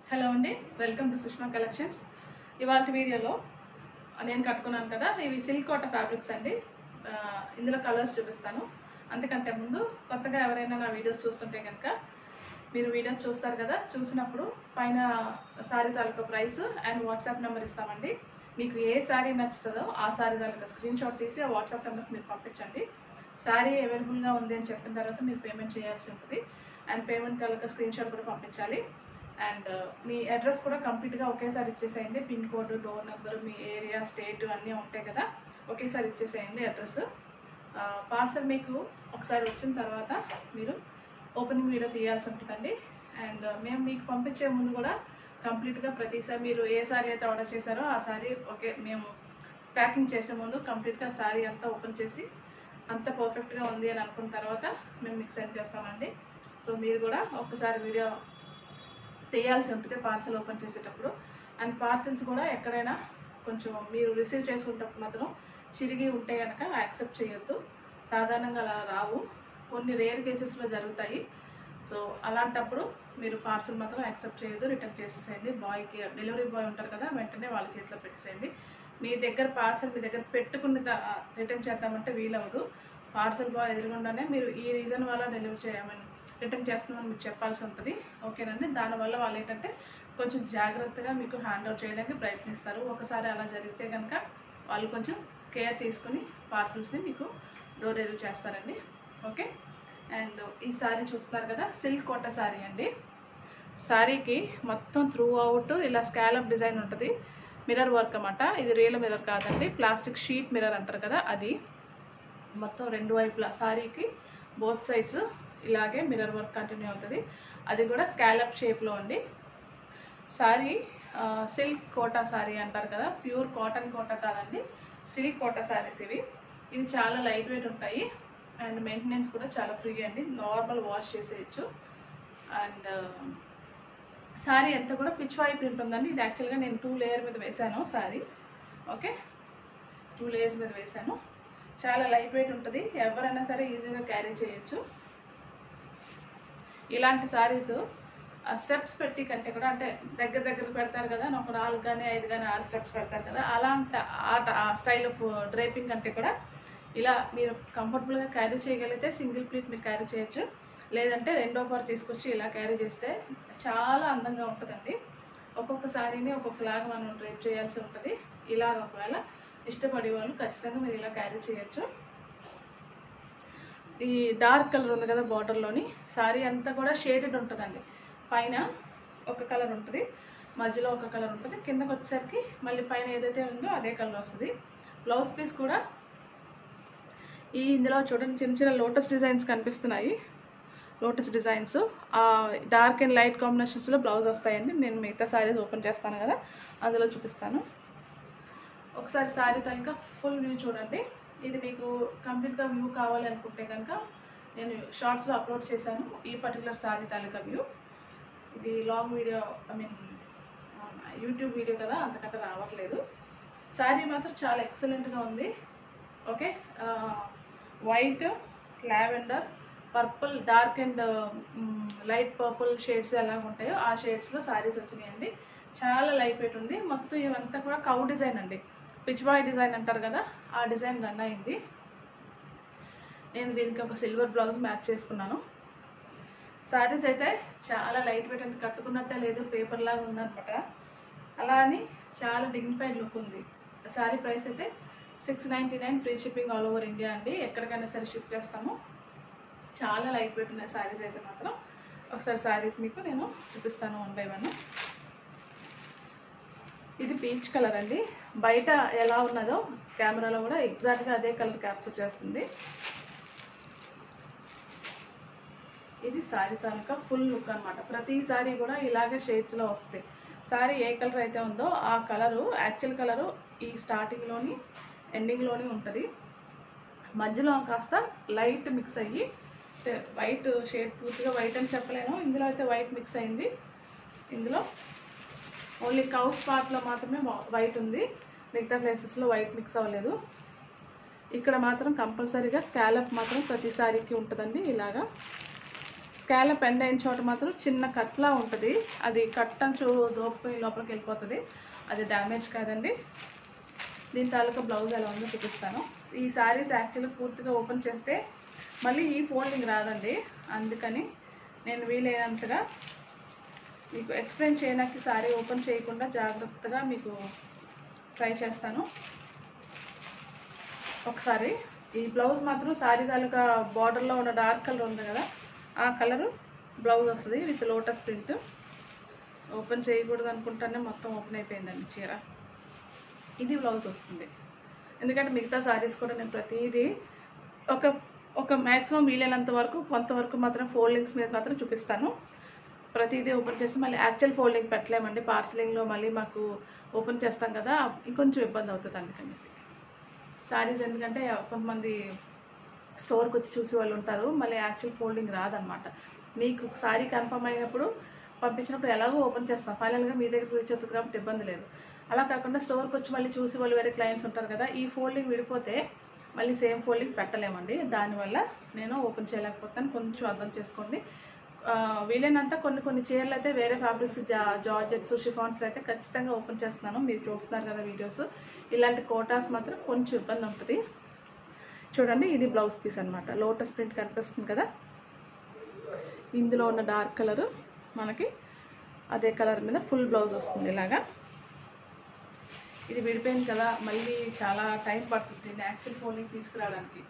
Hello అండి, welcome to Sushma collections. ఇవాళ వీడియోలో నేను కట్టుకున్నాను కదా, ఇవి సిల్క్ కోట ఫ్యాబ్రిక్స్ అండి. ఇందులో కలర్స్ చూపిస్తాను. అంతకంటే ముందు కొత్తగా ఎవరైనా నా వీడియోస్ చూస్తుంటే కనుక మీరు వీడియోస్ చూస్తారు కదా, చూసినప్పుడు పైన శారీ తాలూకా ప్రైస్ అండ్ వాట్సాప్ నెంబర్ ఇస్తామండి. మీకు ఏ శారీ నచ్చుతుందో ఆ శారీ తాలూకా స్క్రీన్ షాట్ తీసి ఆ వాట్సాప్ నెంబర్కి మీరు పంపించండి. శారీ అవైలబుల్గా ఉంది అని చెప్పిన తర్వాత మీరు పేమెంట్ చేయాల్సి ఉంటుంది. And payment taluka screen shot కూడా పంపించాలి. అండ్ మీ అడ్రస్ కూడా కంప్లీట్గా ఒకేసారి ఇచ్చేసేయండి. పిన్ కోడ్, డోర్ నెంబర్, మీ ఏరియా, స్టేట్ అన్నీ ఉంటాయి కదా, ఒకేసారి ఇచ్చేసేయండి అడ్రస్. పార్సల్ మీకు ఒకసారి వచ్చిన తర్వాత మీరు ఓపెనింగ్ వీడియో తీయాల్సి ఉంటుందండి. అండ్ మేము మీకు పంపించే ముందు కూడా కంప్లీట్గా ప్రతిసారి మీరు ఏ శారీ అయితే ఆర్డర్ చేశారో ఆ శారీ మేము ప్యాకింగ్ చేసే ముందు కంప్లీట్గా శారీ అంతా ఓపెన్ చేసి అంత పర్ఫెక్ట్గా ఉంది అని అనుకున్న తర్వాత మేము మీకు సెండ్ చేస్తామండి. సో మీరు కూడా ఒక్కసారి వీడియో తీయాల్సి ఉంటుంది పార్సల్ ఓపెన్ చేసేటప్పుడు. అండ్ పార్సల్స్ కూడా ఎక్కడైనా కొంచెం మీరు రిసీవ్ చేసుకునేటప్పుడు మాత్రం చిరిగి ఉంటే కనుక యాక్సెప్ట్ చేయొద్దు. సాధారణంగా అలా రావు, కొన్ని రేర్ కేసెస్లో జరుగుతాయి. సో అలాంటప్పుడు మీరు పార్సల్ మాత్రం యాక్సెప్ట్ చేయొద్దు, రిటర్న్ చేసేసేయండి. బాయ్కి, డెలివరీ బాయ్ ఉంటారు కదా, వెంటనే వాళ్ళ చేతిలో పెట్టేసేయండి. మీ దగ్గర పార్సల్ మీ దగ్గర పెట్టుకుని రిటర్న్ చేద్దామంటే వీలవదు. పార్సల్ బాయ్ ఎదురుగుండానే మీరు ఈ రీజన్ వల్ల డెలివరీ చేయమని రిటర్న్ చేస్తున్నామని మీకు చెప్పాల్సి ఉంటుంది. ఓకేనండి. దానివల్ల వాళ్ళు ఏంటంటే కొంచెం జాగ్రత్తగా మీకు హ్యాండ్ ఓవర్ చేయడానికి ప్రయత్నిస్తారు. ఒకసారి అలా జరిగితే కనుక వాళ్ళు కొంచెం కేర్ తీసుకుని పార్సల్స్ని మీకు డోర్ డెలివరీ చేస్తారండి. ఓకే. అండ్ ఈ శారీ చూస్తున్నారు కదా, సిల్క్ కోట శారీ అండి. శారీకి మొత్తం త్రూ అవుట్ ఇలా స్కాలప్ డిజైన్ ఉంటుంది. మిర్రర్ వర్క్ అన్నమాట. ఇది రియల్ మిర్రర్ కాదండి, ప్లాస్టిక్ షీట్ మిర్రర్ అంటారు కదా అది. మొత్తం రెండు వైపులా శారీకి బోత్ సైడ్స్ ఇలాగే మిర్రర్ వర్క్ కంటిన్యూ అవుతుంది. అది కూడా స్కాలప్ షేప్లో అండి. శారీ సిల్క్ కోటా శారీ అంటారు కదా, ప్యూర్ కాటన్ కోటా కాదండి, సిల్క్ కోటా శారీస్ ఇవి. ఇవి చాలా లైట్ వెయిట్ ఉంటాయి అండ్ మెయింటెనెన్స్ కూడా చాలా ఫ్రీ అండి, నార్మల్ వాష్ చేసేయచ్చు. అండ్ శారీ అంతా కూడా పిచ్వాయి ప్రింట్ ఉందండి. ఇది యాక్చువల్గా నేను 2 లేయర్ మీద వేసాను శారీ. ఓకే, 2 లేయర్స్ మీద వేసాను. చాలా లైట్ వెయిట్ ఉంటుంది, ఎవరైనా సరే ఈజీగా క్యారీ చేయొచ్చు. ఇలాంటి శారీస్ స్టెప్స్ పెట్టి కంటే కూడా, అంటే దగ్గర పెడతారు కదా, ఒక 4 కానీ 5 కానీ 6 స్టెప్స్ పెడతారు కదా, అలాంటి ఆ స్టైల్ ఆఫ్ డ్రైపింగ్ కంటే కూడా ఇలా మీరు కంఫర్టబుల్గా క్యారీ చేయగలిగితే సింగిల్ ప్లీట్ మీరు క్యారీ చేయొచ్చు. లేదంటే రెండో పార్ తీసుకొచ్చి ఇలా క్యారీ చేస్తే చాలా అందంగా ఉంటుందండి. ఒక్కొక్క శారీని ఒక్కొక్కలాగా మనం డ్రైప్ చేయాల్సి ఉంటుంది. ఇలాగ ఒకవేళ ఇష్టపడే వాళ్ళు ఖచ్చితంగా మీరు ఇలా క్యారీ చేయొచ్చు. ఈ డార్క్ కలర్ ఉంది కదా బార్డర్లోని, శారీ అంతా కూడా షేడెడ్ ఉంటుందండి. పైన ఒక కలర్ ఉంటుంది, మధ్యలో ఒక కలర్ ఉంటుంది, కిందకు వచ్చేసరికి మళ్ళీ పైన ఏదైతే ఉందో అదే కలర్ వస్తుంది. బ్లౌజ్ పీస్ కూడా ఇందులో చూడండి చిన్న చిన్న లోటస్ డిజైన్స్ కనిపిస్తున్నాయి. Lotus designs dark and light కాంబినేషన్స్లో బ్లౌజ్ వస్తాయండి. నేను మిగతా శారీస్ ఓపెన్ చేస్తాను కదా, అందులో చూపిస్తాను. ఒకసారి శారీ తాలూకా ఫుల్ వ్యూ చూడండి. ఇది మీకు కంప్లీట్గా వ్యూ కావాలి అనుకుంటే కనుక నేను షార్ట్స్లో అప్లోడ్ చేశాను ఈ పర్టికులర్ శారీ తాలూకా వ్యూ. ఇది లాంగ్ వీడియో, యూట్యూబ్ వీడియో కదా, అంతకంటే రావట్లేదు. శారీ మాత్రం చాలా ఎక్సలెంట్గా ఉంది. Okay, white, lavender, purple, dark and light purple shades ఎలా ఉంటాయో ఆ షేడ్స్లో శారీస్ వచ్చినాయండి. చాలా లైట్ వెయిట్ ఉంది. మొత్తం ఇవంతా కూడా కౌ డిజైన్ అండి, పిచ్వాయ్ డిజైన్ అంటారు కదా, ఆ డిజైన్ రన్ అయింది. నేను దీనికి ఒక సిల్వర్ బ్లౌజ్ మ్యాచ్ చేసుకున్నాను. శారీస్ అయితే చాలా లైట్ వెయిట్ అండి, కట్టుకున్నట్టే లేదు, పేపర్ లాగా ఉందనమాట. అలా అని చాలా డిగ్నిఫైడ్ లుక్ ఉంది. శారీ ప్రైస్ అయితే 699, free shipping all over India అండి. ఎక్కడికైనా సరే షిప్ చేస్తాము. చాలా లైట్ వెయిట్ ఉన్నాయి శారీస్ అయితే మాత్రం. ఒకసారి శారీస్ మీకు నేను చూపిస్తాను 1 by 1. ఇది పీచ్ కలర్ అండి. బయట ఎలా ఉన్నదో కెమెరాలో కూడా ఎగ్జాక్ట్గా అదే కలర్ క్యాప్చర్ చేస్తుంది. ఇది శారీ తాలూకా ఫుల్ లుక్ అనమాట. ప్రతి శారీ కూడా ఇలాగే షేడ్స్లో వస్తాయి. శారీ ఏ కలర్ అయితే ఉందో ఆ కలరు, యాక్చువల్ కలరు ఈ స్టార్టింగ్లోని ఎండింగ్లోని ఉంటుంది. మధ్యలో కాస్త లైట్ మిక్స్ అయ్యి, వైట్ షేడ్ పూర్తిగా వైట్ అని చెప్పలేను, ఇందులో అయితే వైట్ మిక్స్ అయింది. ఇందులో ఓన్లీ కౌస్ పార్ట్లో మాత్రమే వైట్ ఉంది, మిగతా ప్లేసెస్లో వైట్ మిక్స్ అవ్వలేదు. ఇక్కడ మాత్రం కంపల్సరీగా స్కాలప్ మాత్రం ప్రతి శారీకి ఉంటుందండి. ఇలాగా స్కాలప్ ఎండ్ అయిన చోట మాత్రం చిన్న కట్లా ఉంటుంది. అది కట్ అంచు దోపుకొని లోపలికి వెళ్ళిపోతుంది. అది డ్యామేజ్ కాదండి. దీని తాలూకా బ్లౌజ్ ఎలా ఉందో చూపిస్తాను. ఈ శారీస్ యాక్చువల్గా పూర్తిగా ఓపెన్ చేస్తే మళ్ళీ ఈ ఫోల్డింగ్ రాదండి. అందుకని నేను వీలైనంతగా మీకు ఎక్స్ప్లెయిన్ చేయడానికి శారీ ఓపెన్ చేయకుండా జాగ్రత్తగా మీకు ట్రై చేస్తాను. ఒకసారి ఈ బ్లౌజ్ మాత్రం శారీ తాలూకా బార్డర్లో ఉన్న డార్క్ కలర్ ఉంది కదా, ఆ కలరు బ్లౌజ్ వస్తుంది విత్ లోటస్ ప్రింట్. ఓపెన్ చేయకూడదు అనుకుంటానే మొత్తం ఓపెన్ అయిపోయిందండి చీర. ఇది బ్లౌజ్ వస్తుంది. ఎందుకంటే మిగతా శారీస్ కూడా నేను ప్రతిదీ ఒక మ్యాక్సిమం వీలైనంత వరకు కొంతవరకు మాత్రం ఫోల్డింగ్స్ మీద మాత్రం చూపిస్తాను. ప్రతిదీ ఓపెన్ చేసి మళ్ళీ యాక్చువల్ ఫోల్డింగ్ పెట్టలేమండి. పార్సలింగ్లో మళ్ళీ మాకు ఓపెన్ చేస్తాం కదా, ఇంకొంచెం ఇబ్బంది అవుతుంది. అందుకనేసి శారీస్ ఎందుకంటే కొంతమంది స్టోర్కి వచ్చి చూసి వాళ్ళు ఉంటారు, మళ్ళీ యాక్చువల్ ఫోల్డింగ్ రాదనమాట. మీకు శారీ కన్ఫర్మ్ అయినప్పుడు పంపించినప్పుడు ఎలాగో ఓపెన్ చేస్తాం, ఫైనల్గా మీ దగ్గర రీచ్ అవుతుంది కాబట్టి ఇబ్బంది లేదు. అలా కాకుండా స్టోర్కి వచ్చి మళ్ళీ చూసి వాళ్ళు వేరే క్లయింట్స్ ఉంటారు కదా, ఈ ఫోల్డింగ్ విడిపోతే మళ్ళీ సేమ్ ఫోల్డింగ్ పెట్టలేమండి. దానివల్ల నేను ఓపెన్ చేయలేకపోతాను, కొంచెం అర్థం చేసుకోండి. వీలైనంత కొన్ని చీరలు అయితే వేరే ఫ్యాబ్రిక్స్ జార్జెట్స్ షిఫాన్స్ అయితే ఖచ్చితంగా ఓపెన్ చేస్తున్నాను. మీరు చూస్తున్నారు కదా వీడియోస్. ఇలాంటి కోటాస్ మాత్రం కొంచెం ఇబ్బంది ఉంటుంది. చూడండి, ఇది బ్లౌజ్ పీస్ అనమాట. లోటస్ ప్రింట్ కనిపిస్తుంది కదా, ఇందులో ఉన్న డార్క్ కలరు మనకి అదే కలర్ మీద ఫుల్ బ్లౌజ్ వస్తుంది ఇలాగా. ఇది విడిపోయింది కదా, మళ్ళీ చాలా టైం పడుతుంది యాక్చువల్ ఫోల్డింగ్ తీసుకురావడానికి.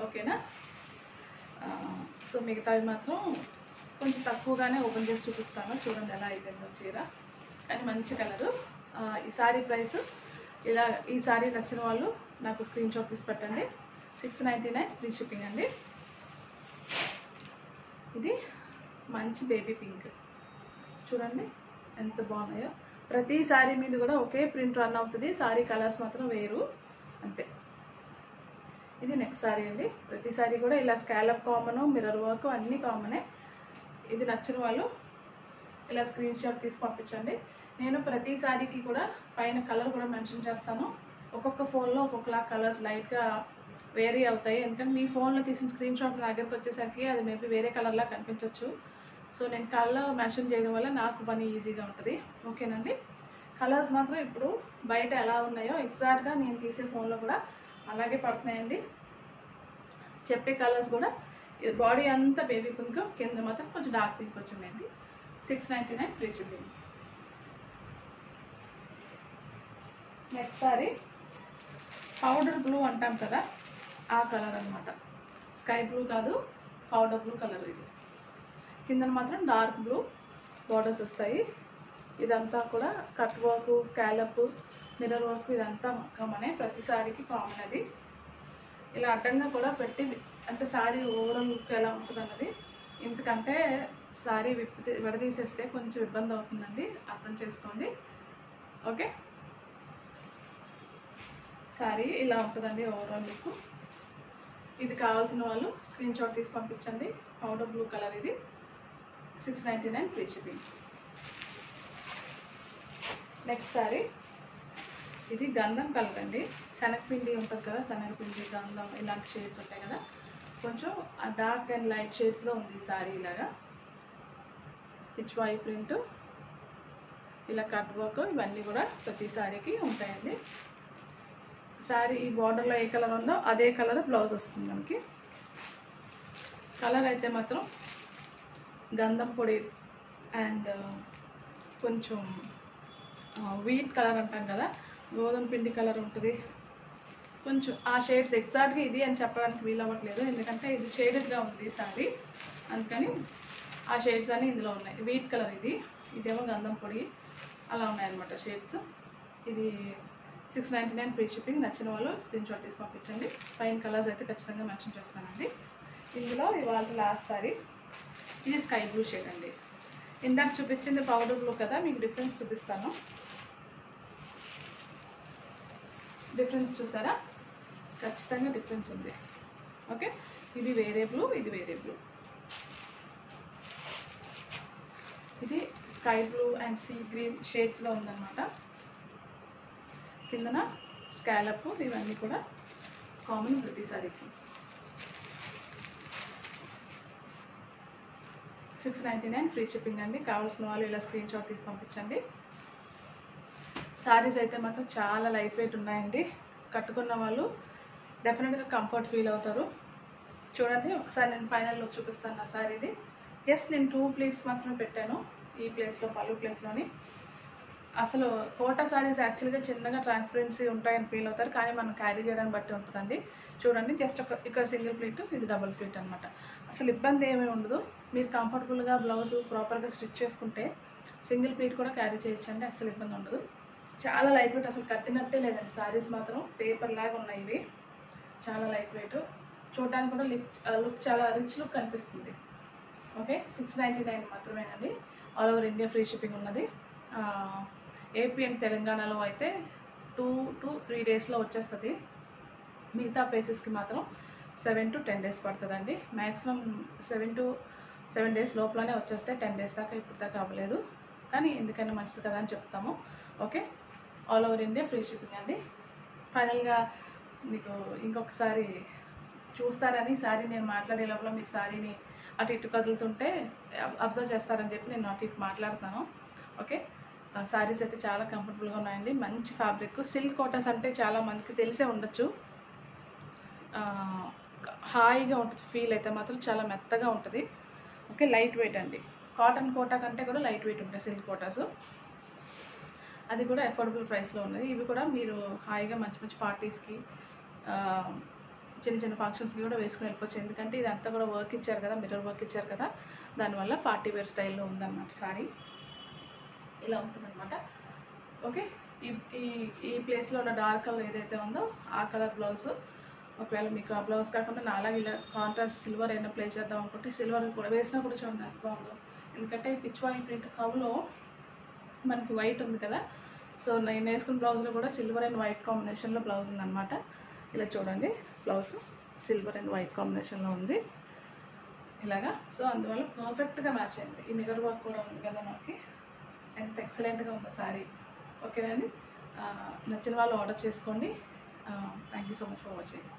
ఓకేనా? సో మిగతావి మాత్రం కొంచెం తక్కువగానే ఓపెన్ చేసి చూపిస్తాను. చూడండి ఎలా అయిపోయిందో చీర, కానీ మంచి కలరు. ఈ సారీ ప్రైస్ ఇలా, ఈ సారీ నచ్చిన వాళ్ళు నాకు స్క్రీన్ షాట్ తీసి పెట్టండి. 699 ఫ్రీ షిప్పింగ్ అండి. ఇది మంచి బేబీ పింక్, చూడండి ఎంత బాగున్నాయో. ప్రతి సారీ మీద కూడా ఒకే ప్రింట్ రన్ అవుతుంది, సారీ కలర్స్ మాత్రం వేరు అంతే. ఇది నెక్స్ట్ సారీ అండి. ప్రతి సారీ కూడా ఇలా స్కాలప్ కామన్, మిర్రర్ వర్క్ అన్నీ కామనే. ఇది నచ్చిన వాళ్ళు ఇలా స్క్రీన్ షాట్ తీసి పంపించండి. నేను ప్రతి సారీకి కూడా పైన కలర్ కూడా మెన్షన్ చేస్తాను. ఒక్కొక్క ఫోన్లో ఒక్కొక్కలా కలర్స్ లైట్గా వేరీ అవుతాయి. ఎందుకంటే మీ ఫోన్లో తీసిన స్క్రీన్ షాట్ నా దగ్గరకు వచ్చేసరికి అది మేబీ వేరే కలర్లా కనిపించవచ్చు. సో నేను కలర్ మెన్షన్ చేయడం వల్ల నాకు పని ఈజీగా ఉంటుంది. ఓకేనండి? కలర్స్ మాత్రం ఇప్పుడు బయట ఎలా ఉన్నాయో ఎగ్జాక్ట్గా నేను తీసే ఫోన్లో కూడా అలాగే పడుతున్నాయండి. చెప్పే కలర్స్ కూడా బాడీ అంతా బేబీ పింక్, కింద మాత్రం కొంచెం డార్క్ పింక్ వచ్చిందండి. 699 free shipping. Next sorry powder blue అంటాం కదా, ఆ కలర్ అనమాట. స్కై బ్లూ కాదు, పౌడర్ బ్లూ కలర్. ఇది కింద మాత్రం డార్క్ బ్లూ బార్డర్స్ వస్తాయి. ఇదంతా కూడా cut work, scallop, mirror work ఇదంతా కామనే, ప్రతి సారీకి కామన్. అది ఇలా అడ్డంగా కూడా పెట్టి అంటే సారీ ఓవరాల్ లుక్ ఎలా ఉంటుంది అన్నది. ఎందుకంటే సారీ విడదీసేస్తే కొంచెం ఇబ్బంది అవుతుందండి, అర్థం చేసుకోండి. ఓకే, సారీ ఇలా ఉంటుందండి ఓవరాల్ లుక్. ఇది కావాల్సిన వాళ్ళు స్క్రీన్ షాట్ తీసి పంపించండి. పౌడర్ బ్లూ కలర్, ఇది 699 ఫ్రీ షిప్పింగ్. నెక్స్ట్ సారీ ఇది గంధం కలర్ అండి. శనగపిండి ఉంటుంది కదా, శనగపిండి, గంధం ఇలాంటి షేడ్స్ ఉంటాయి కదా, కొంచెం డార్క్ అండ్ లైట్ షేడ్స్లో ఉంది ఈ సారీ. ఇలాగా పిచ్వాయి ప్రింట్, ఇలా కట్ వర్క్, ఇవన్నీ కూడా ప్రతి సారీకి ఉంటాయండి. సారీ ఈ బార్డర్లో ఏ కలర్ ఉందో అదే కలర్ బ్లౌజ్ వస్తుంది మనకి. కలర్ అయితే మాత్రం గంధం పొడి అండ్ కొంచెం వీట్ కలర్ అంటాం కదా, గోధుమ పిండి కలర్ ఉంటుంది కొంచెం. ఆ షేడ్స్ ఎగ్జాక్ట్గా ఇది అని చెప్పడానికి వీలు అవ్వట్లేదు, ఎందుకంటే ఇది షేడెడ్గా ఉంది సారీ, అందుకని ఆ షేడ్స్ అన్నీ ఇందులో ఉన్నాయి. వీట్ కలర్ ఇది, ఇదేమో గంధం పొడి, అలా ఉన్నాయన్నమాట షేడ్స్. ఇది 699 ఫ్రీ షిప్పింగ్. నచ్చిన వాళ్ళు స్క్రీన్ షాట్ తీసి పంపించండి. పైన కలర్స్ అయితే ఖచ్చితంగా మెన్షన్ చేస్తానండి. ఇందులో ఇవాళ లాస్ట్ సారీ ఇది స్కై బ్లూ షేడ్ అండి. ఇందాక చూపించింది పౌడర్ బ్లూ కదా, మీకు డిఫరెన్స్ చూపిస్తాను. డిఫరెన్స్ చూసారా? ఖచ్చితంగా డిఫరెన్స్ ఉంది. ఓకే, ఇది వేరే బ్లూ, ఇది వేరే బ్లూ. ఇది sky blue and sea green షేడ్స్లో ఉందన్నమాట. కిందన స్కాలప్, ఇవన్నీ కూడా కామన్ ప్రతి సారీకి. 699 ఫ్రీ షిప్పింగ్ అండి. కావాల్సిన వాళ్ళు ఇలా స్క్రీన్ షాట్ తీసి పంపించండి. శారీస్ అయితే మాత్రం చాలా లైట్ వెయిట్ ఉన్నాయండి. కట్టుకున్న వాళ్ళు డెఫినెట్గా కంఫర్ట్ ఫీల్ అవుతారు. చూడండి ఒకసారి నేను ఫైనల్ లుక్ చూపిస్తాను నా శారీది. జస్ట్ నేను 2 ప్లీట్స్ మాత్రమే పెట్టాను ఈ ప్లేస్లో, పళ్ళు ప్లేస్లోని. అసలు కోటా శారీస్ యాక్చువల్గా చిన్నగా ట్రాన్స్పరెన్సీ ఉంటాయని ఫీల్ అవుతారు, కానీ మనం క్యారీ చేయడాన్ని బట్టి ఉంటుందండి. చూడండి జస్ట్ ఇక్కడ సింగిల్ ప్లీట్, ఇది డబుల్ ప్లీట్ అనమాట. అసలు ఇబ్బంది ఏమీ ఉండదు. మీరు కంఫర్టబుల్గా బ్లౌజ్ ప్రాపర్గా స్టిచ్ చేసుకుంటే సింగిల్ ప్లీట్ కూడా క్యారీ చేయొచ్చండి, అసలు ఇబ్బంది ఉండదు. చాలా లైట్ వెయిట్, అసలు కట్టినట్టే లేదండి. శారీస్ మాత్రం పేపర్ లాగా ఉన్నాయి ఇవి, చాలా లైట్ వెయిట్. చూడడానికి కూడా లుక్ చాలా రిచ్ లుక్ కనిపిస్తుంది. ఓకే, 699 మాత్రమేనండి. All over India free shipping ఉన్నది. ఏపీ అండ్ తెలంగాణలో అయితే 2 to 3 డేస్లో వచ్చేస్తుంది. మిగతా ప్లేసెస్కి మాత్రం 7 to 10 డేస్ పడుతుందండి. మ్యాక్సిమం 7 డేస్ లోపలనే వచ్చేస్తాయి. 10 డేస్ దాకా ఇప్పుడు దాకా అవ్వలేదు, కానీ ఎందుకైనా మంచిది కదా అని చెప్తాము. Okay, all over India free shipping అండి. ఫైనల్గా మీకు ఇంకొకసారి చూస్తారని, శారీ నేను మాట్లాడే లోపల మీ శారీని అటు ఇటు కదులుతుంటే అబ్జర్వ్ చేస్తారని చెప్పి నేను అటు ఇటు మాట్లాడుతాను. ఓకే, శారీస్ అయితే చాలా కంఫర్టబుల్గా ఉన్నాయండి. మంచి ఫ్యాబ్రిక్. సిల్క్ కోటాస్ అంటే చాలా మందికి తెలిసే ఉండొచ్చు. హాయిగా ఉంటుంది, ఫీల్ అయితే మాత్రం చాలా మెత్తగా ఉంటుంది. ఓకే, లైట్ వెయిట్ అండి. కాటన్ కోటా కంటే కూడా లైట్ వెయిట్ ఉంటాయి సిల్క్ కోటాస్. అది కూడా అఫోర్డబుల్ ప్రైస్లో ఉన్నది. ఇవి కూడా మీరు హాయిగా మంచి మంచి పార్టీస్కి, చిన్న చిన్న ఫంక్షన్స్కి కూడా వేసుకుని వెళ్ళిపోవచ్చు. ఎందుకంటే ఇదంతా కూడా వర్క్ ఇచ్చారు కదా, మిర్రర్ వర్క్ ఇచ్చారు కదా, దానివల్ల పార్టీ వేర్ స్టైల్లో ఉందన్నమాట. సారీ ఇలా ఉంటుందన్నమాట. ఓకే, ఈ ప్లేస్లో ఉన్న డార్క్ కలర్ ఏదైతే ఉందో ఆ కలర్ బ్లౌజ్, ఒకవేళ మీకు ఆ బ్లౌజ్ కాకుండా నాలాగా ఇలా కాంట్రాస్ట్ సిల్వర్ అయినా ప్లే చేద్దాం అనుకుంటే సిల్వర్ కూడా వేసినా కూడా చూడండి ఎంత బాగుందో. ఎందుకంటే పిచ్వాయి ప్రింట్ కవ్లో మనకి వైట్ ఉంది కదా, సో నేను వేసుకున్న బ్లౌజ్లో కూడా సిల్వర్ అండ్ వైట్ కాంబినేషన్లో బ్లౌజ్ ఉందన్నమాట. ఇలా చూడండి, బ్లౌజ్ సిల్వర్ అండ్ వైట్ కాంబినేషన్లో ఉంది ఇలాగా. సో అందువల్ల పర్ఫెక్ట్గా మ్యాచ్ అయింది. ఈ మిర్రర్ వర్క్ కూడా ఉంది కదా మనకి, ఎంత ఎక్సలెంట్గా ఉంది సారీ. ఓకేనండి, నచ్చిన వాళ్ళు ఆర్డర్ చేసుకోండి. Thank you so much for watching.